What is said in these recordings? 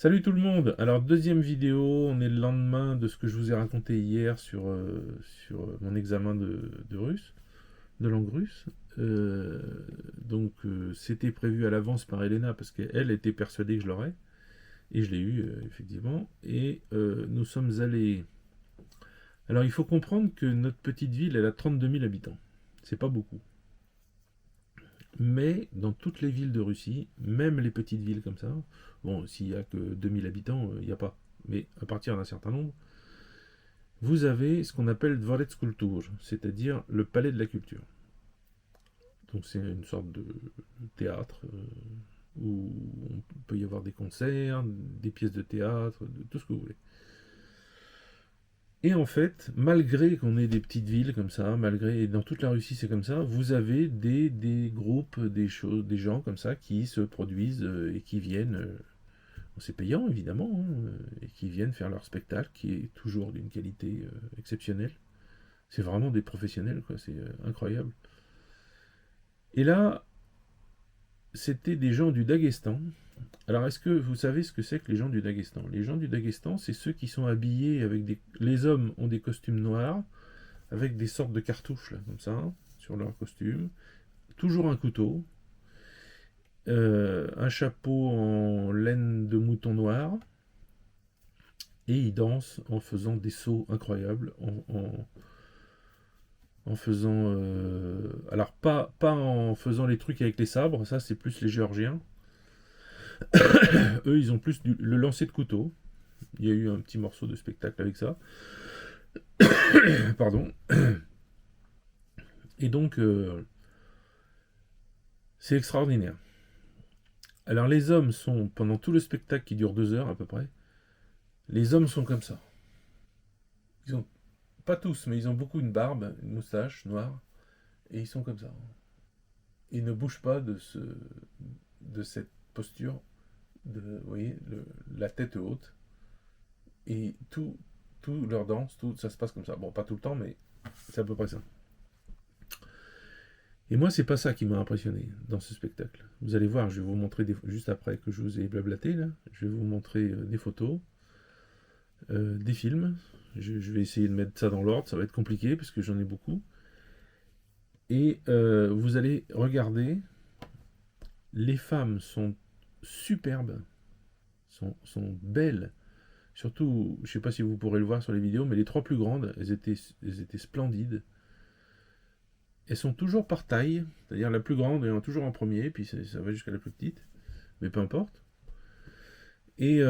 Salut tout le monde. Alors deuxième vidéo, on est le lendemain de ce que je vous ai raconté hier sur mon examen de russe, de langue russe. Euh, C'était prévu à l'avance par Elena parce qu'elle était persuadée que je l'aurais et je l'ai eu effectivement. Et nous sommes allés. Alors il faut comprendre que notre petite ville elle a 32 000 habitants. C'est pas beaucoup. Mais dans toutes les villes de Russie, même les petites villes comme ça, bon, s'il y a que 2000 habitants, il n'y a pas. Mais à partir d'un certain nombre, vous avez ce qu'on appelle Dvorets Kultur, c'est-à-dire le palais de la culture. Donc c'est une sorte de théâtre où on peut y avoir des concerts, des pièces de théâtre, tout ce que vous voulez. Et en fait, malgré qu'on ait des petites villes comme ça, malgré dans toute la Russie c'est comme ça, vous avez des groupes, des choses, des gens comme ça qui se produisent et qui viennent. C'est payant évidemment, hein, et qui viennent faire leur spectacle, qui est toujours d'une qualité exceptionnelle. C'est vraiment des professionnels, quoi. C'est incroyable. Et là, c'était des gens du Daghestan. Alors, est-ce que vous savez ce que c'est que les gens du Daghestan? Les gens du Daghestan, c'est ceux qui sont habillés avec des. Les hommes ont des costumes noirs, avec des sortes de cartouches, là, comme ça, hein, sur leur costume. Toujours un couteau, un chapeau en laine de mouton noir, et ils dansent en faisant des sauts incroyables, en faisant. Alors, pas en faisant les trucs avec les sabres, ça c'est plus les Géorgiens. Eux, ils ont plus le lancer de couteau. Il y a eu un petit morceau de spectacle avec ça. Pardon. Et donc, c'est extraordinaire. Alors, les hommes sont, pendant tout le spectacle qui dure 2 heures à peu près, les hommes sont comme ça. Ils ont, pas tous, mais ils ont beaucoup une barbe, une moustache noire, et ils sont comme ça. Ils ne bougent pas de cette posture, vous voyez, la tête haute, et tout leur danse, tout ça se passe comme ça. Bon, pas tout le temps, mais c'est à peu près ça. Et moi, c'est pas ça qui m'a impressionné dans ce spectacle. Vous allez voir, je vais vous montrer juste après que je vous ai blablaté là, je vais vous montrer des photos, des films. Je vais essayer de mettre ça dans l'ordre, ça va être compliqué parce que j'en ai beaucoup. Et vous allez regarder, les femmes sont superbes, sont belles. Surtout, je sais pas si vous pourrez le voir sur les vidéos, mais les trois plus grandes, elles étaient splendides. Elles sont toujours par taille, c'est-à-dire la plus grande est toujours en premier, puis ça va jusqu'à la plus petite, mais peu importe. Et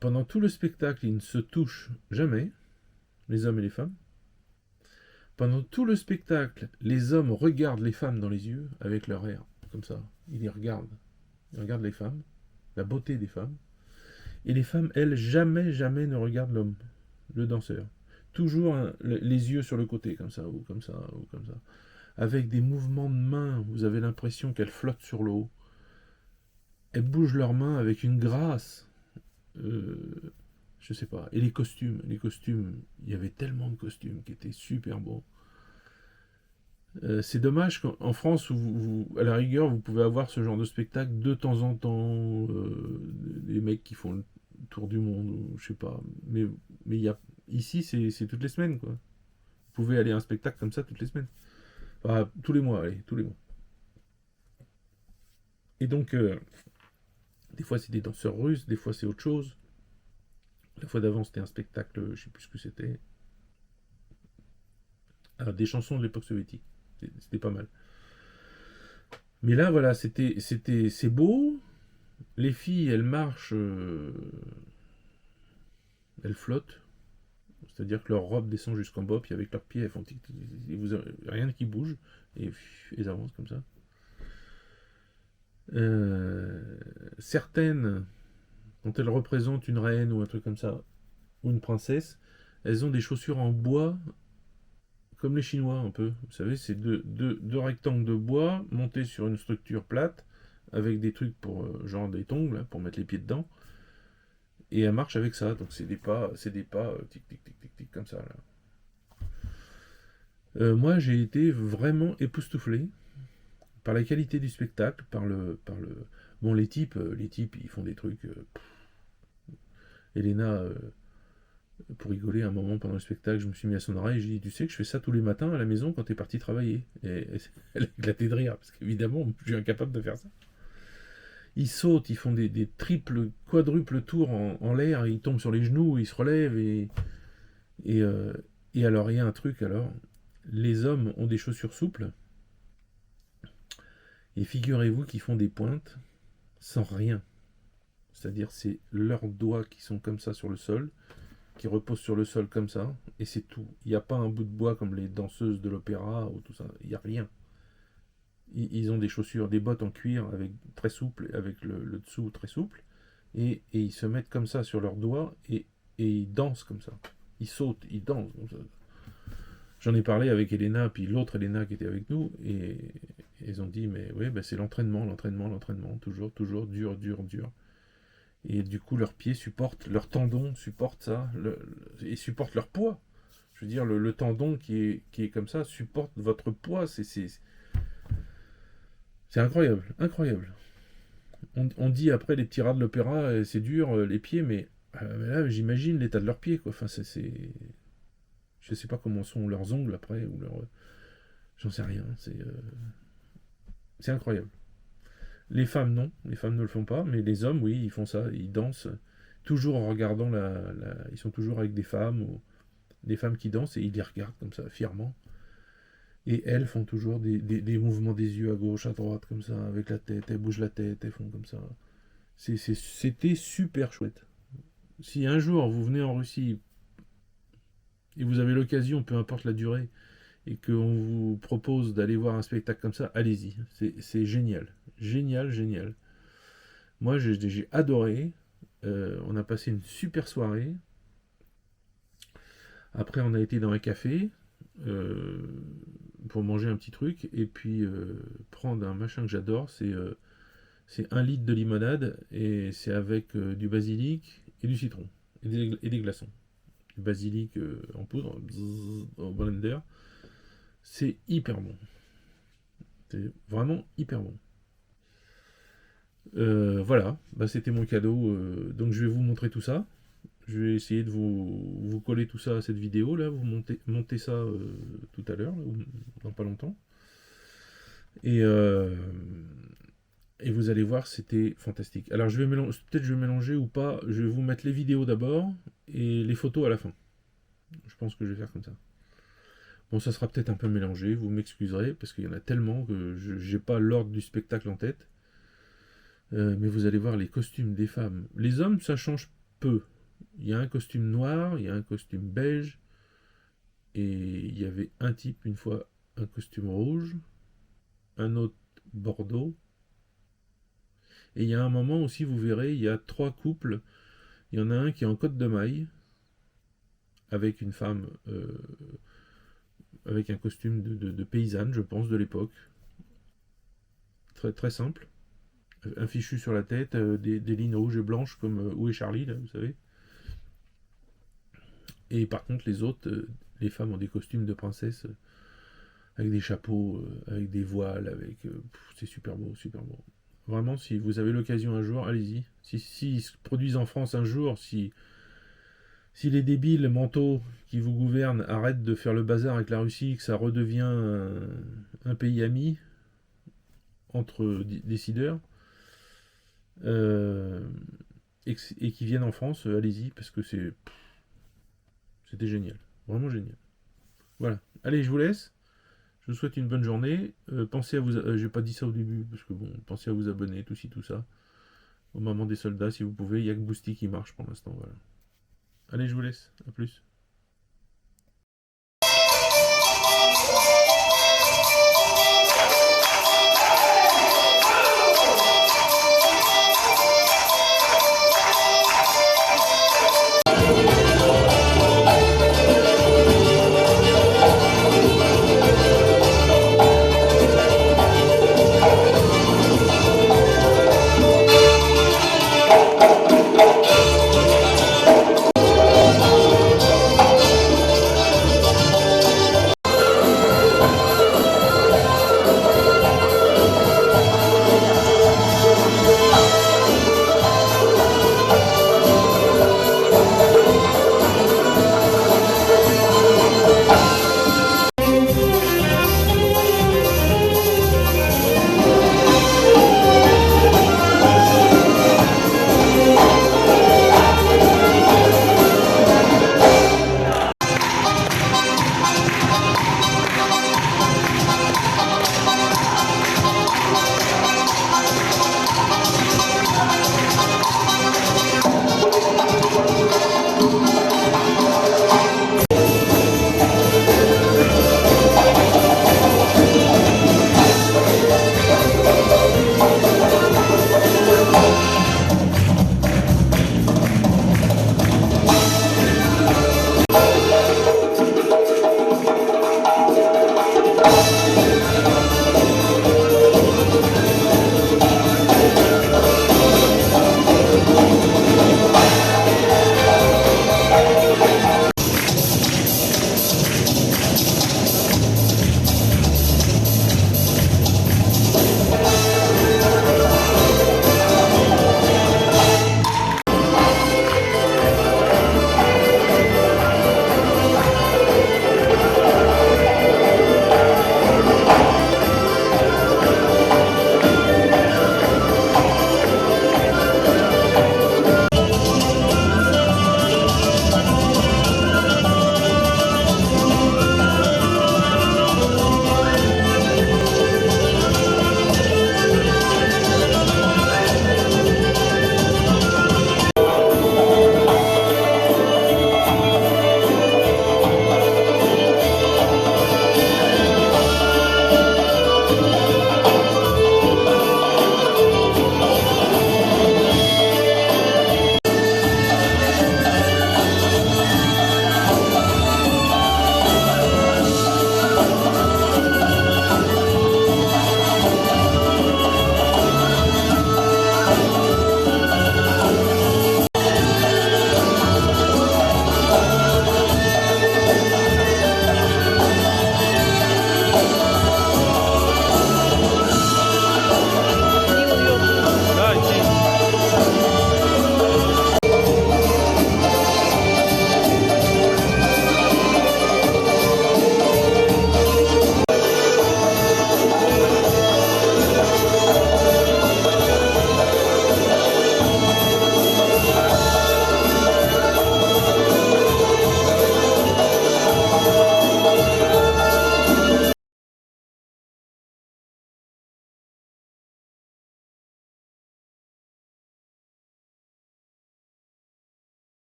pendant tout le spectacle, ils ne se touchent jamais, les hommes et les femmes. Pendant tout le spectacle, les hommes regardent les femmes dans les yeux avec leur air, comme ça. Ils les regardent. Ils regardent les femmes, la beauté des femmes. Et les femmes, elles, jamais, jamais ne regardent l'homme, le danseur. Toujours hein, les yeux sur le côté, comme ça, ou comme ça, ou comme ça. Avec des mouvements de main, vous avez l'impression qu'elles flottent sur l'eau. Elles bougent leurs mains avec une grâce. Euh, je sais pas. Et les costumes, il y avait tellement de costumes qui étaient super beaux. C'est dommage qu'en France, où à la rigueur, vous pouvez avoir ce genre de spectacle de temps en temps, des mecs qui font le tour du monde, ou je sais pas. Mais ici, c'est toutes les semaines, quoi. Vous pouvez aller à un spectacle comme ça toutes les semaines. Enfin, tous les mois, allez, tous les mois. Et donc, des fois, c'est des danseurs russes, des fois, c'est autre chose. La fois d'avant, c'était un spectacle, je sais plus ce que c'était. Ah, des chansons de l'époque soviétique. C'était pas mal. Mais là, voilà, c'est beau. Les filles, elles marchent, elles flottent. C'est-à-dire que leur robe descend jusqu'en bas, puis avec leurs pieds, elles font vous avez rien qui bouge, et elles avancent comme ça. Certaines, quand elles représentent une reine ou un truc comme ça, ou une princesse, elles ont des chaussures en bois, comme les Chinois un peu. Vous savez, c'est deux rectangles de bois montés sur une structure plate, avec des trucs pour, genre des tongs, là, pour mettre les pieds dedans. Et elle marche avec ça, donc c'est des pas tic tic tic tic tic comme ça. Là. Moi, j'ai été vraiment époustouflé par la qualité du spectacle, par le. Bon, les types, ils font des trucs. Elena, pour rigoler, un moment pendant le spectacle, je me suis mis à son oreille, j'ai dit, tu sais que je fais ça tous les matins à la maison quand t'es parti travailler. Et elle a éclaté de rire, parce qu'évidemment, je suis incapable de faire ça. Ils sautent, ils font des triples, quadruples tours en l'air, ils tombent sur les genoux, ils se relèvent, et, euh, et alors, il y a un truc, alors, les hommes ont des chaussures souples, et figurez-vous qu'ils font des pointes sans rien. C'est-à-dire, c'est leurs doigts qui sont comme ça sur le sol, qui reposent sur le sol comme ça, et c'est tout. Il n'y a pas un bout de bois comme les danseuses de l'opéra ou tout ça. Il n'y a rien. Ils ont des chaussures, des bottes en cuir avec très souple, avec le dessous très souple, et ils se mettent comme ça sur leurs doigts et ils dansent comme ça. Ils sautent, ils dansent comme ça. J'en ai parlé avec Elena, puis l'autre Elena qui était avec nous, et ils ont dit, mais oui, bah c'est l'entraînement, l'entraînement, l'entraînement, toujours, toujours, dur, dur, dur. Et du coup, leurs pieds supportent, leurs tendons supportent ça, et supportent leur poids. Je veux dire, le tendon qui est comme ça supporte votre poids. C'est incroyable, incroyable. On dit après les petits rats de l'opéra, c'est dur, les pieds, mais là, j'imagine l'état de leurs pieds, quoi. Enfin, je sais pas comment sont leurs ongles après, ou leurs. J'en sais rien. C'est incroyable. Les femmes, non. Les femmes ne le font pas, mais les hommes, oui, ils font ça. Ils dansent toujours en regardant Ils sont toujours avec des femmes, ou des femmes qui dansent, et ils les regardent comme ça, fièrement. Et elles font toujours des mouvements des yeux à gauche, à droite, comme ça, avec la tête. Elles bougent la tête, elles font comme ça. C'était super chouette. Si un jour vous venez en Russie et vous avez l'occasion, peu importe la durée, et qu'on vous propose d'aller voir un spectacle comme ça, allez-y. C'est génial. Génial, génial. Moi, j'ai adoré. On a passé une super soirée. Après, on a été dans un café euh, pour manger un petit truc et puis prendre un machin que j'adore. C'est 1 litre de limonade et c'est avec du basilic et du citron et des glaçons. Du basilic en poudre, bzzz, au blender. C'est hyper bon. C'est vraiment hyper bon. Voilà, bah, c'était mon cadeau. Donc je vais vous montrer tout ça. Je vais essayer de vous coller tout ça à cette vidéo là, vous montez ça tout à l'heure, dans pas longtemps. Et, euh, et vous allez voir, c'était fantastique. Alors je vais mélanger, peut-être je vais mélanger ou pas, je vais vous mettre les vidéos d'abord et les photos à la fin. Je pense que je vais faire comme ça. Bon, ça sera peut-être un peu mélangé, vous m'excuserez, parce qu'il y en a tellement que je n'ai pas l'ordre du spectacle en tête. Mais vous allez voir les costumes des femmes. Les hommes, ça change peu. Il y a un costume noir, il y a un costume beige, et il y avait un type, une fois, un costume rouge, un autre bordeaux. Et il y a un moment aussi, vous verrez, il y a 3 couples. Il y en a un qui est en côte de maille, avec une femme, avec un costume de paysanne, je pense, de l'époque. Très, très simple. Un fichu sur la tête, des lignes rouges et blanches, comme Où est Charlie, là, vous savez. Et par contre, les autres, les femmes ont des costumes de princesse, avec des chapeaux, avec des voiles, c'est super beau, super beau. Vraiment, si vous avez l'occasion un jour, allez-y. Si ils se produisent en France un jour, si les débiles mentaux qui vous gouvernent arrêtent de faire le bazar avec la Russie, que ça redevient un pays ami entre décideurs, euh, et qui viennent en France, allez-y, parce que c'était génial. Vraiment génial. Voilà. Allez, je vous laisse. Je vous souhaite une bonne journée. Pensez à vous. J'ai pas dit ça au début, parce que bon, pensez à vous abonner, tout ci, tout ça. Au moment des soldats, si vous pouvez. Il n'y a que Boosty qui marche pour l'instant. Voilà. Allez, je vous laisse. À plus.